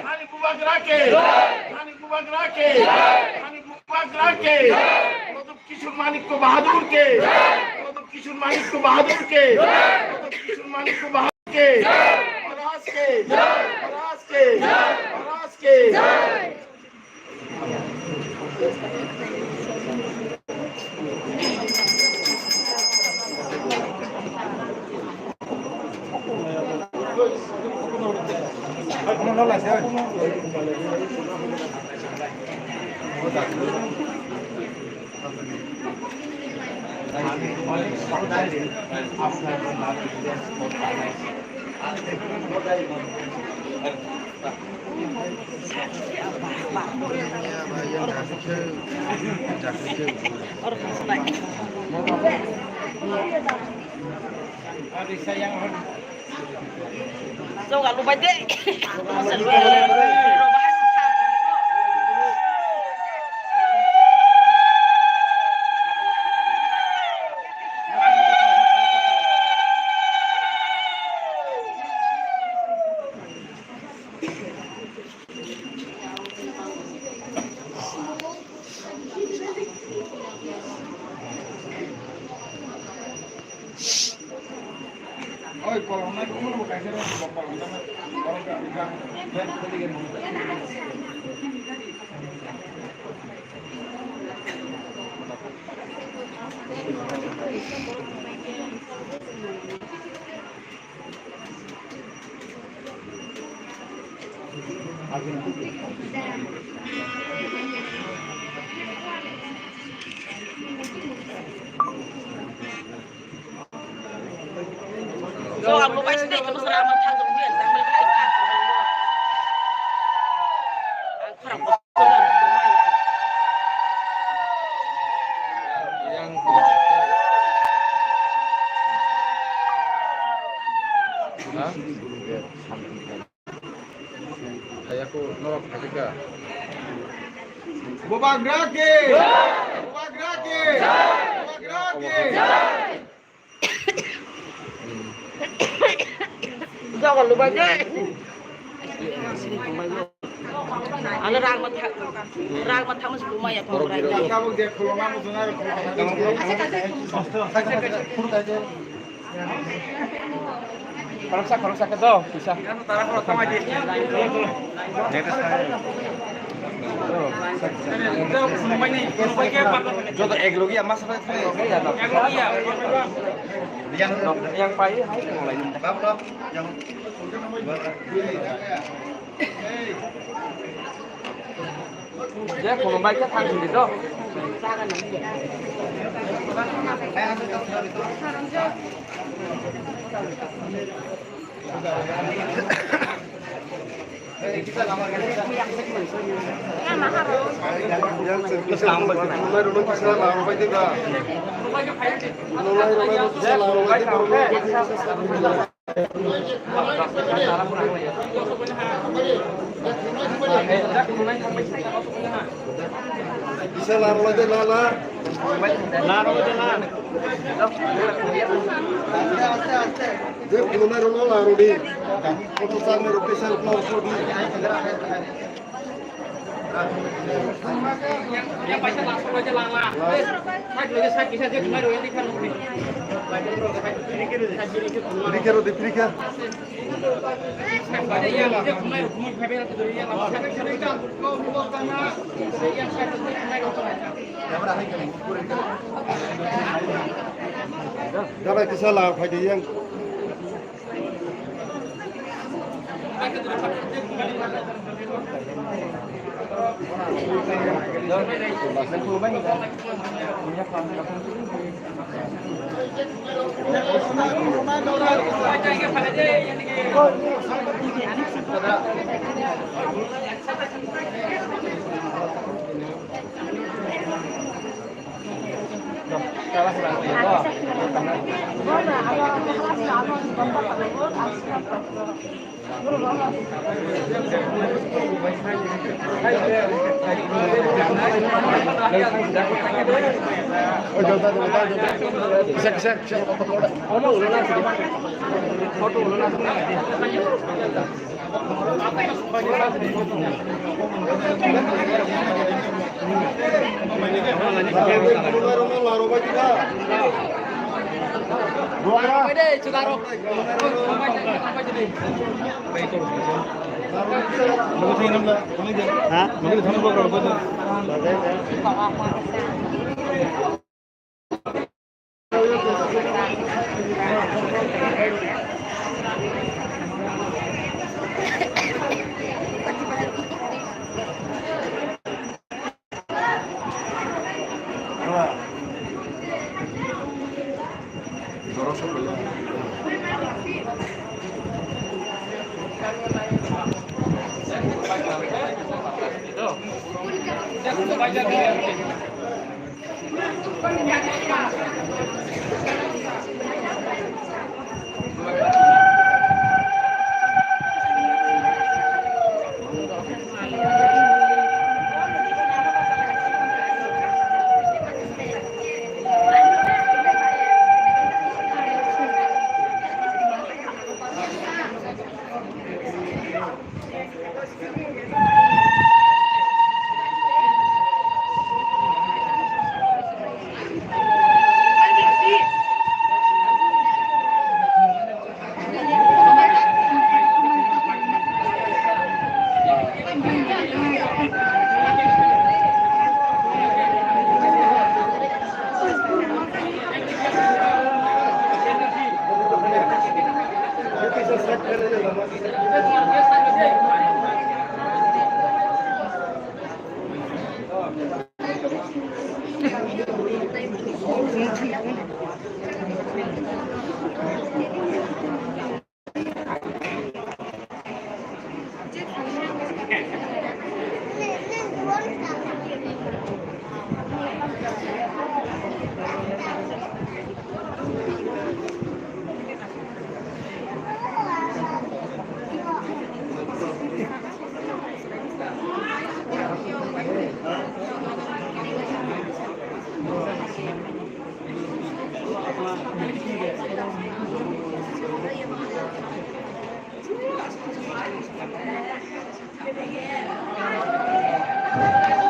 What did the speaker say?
মানিক বুবাগরাকে মানিক বুবাগরাকে মানিক বুবাগরাকে মধুব কিশোর মানিক্য বাহাদুরকে মধুব কিশোর মানিক্য বাহাদুরকে মধুব কিশোর মানিক্য বাহাদুরকে মহারাজকে মহারাজকে মহারাজকে Jauh gak lupa deh. Oi, kalau naik kamu mau kasih orang kalau nggak bisa So, aku pasti deh terus ramah tanggung dia, sambil kayak kurang yang aku nolak ketika Bubagrake Bubagrake Bubagrake Jangan lupa deh. Ada rang matang masih lumayan pemerintah. Kamu dia kalau mau dengar kalau sakit tuh bisa. Kalau sama aja. Jodoh ekologi ya mas yang pahit mulai yang dia kalau baca tanggung itu kita lamar yang selamat mulai dulu bisa lamar juga bisa laro aja lala dia belum laro di keputusan merupakan pelopor di yang pasti langsung aja lala saya kisah dia kemarin yang dikan ini kira di Afrika Kalau kisah lah, pada yang bisa foto Thank you.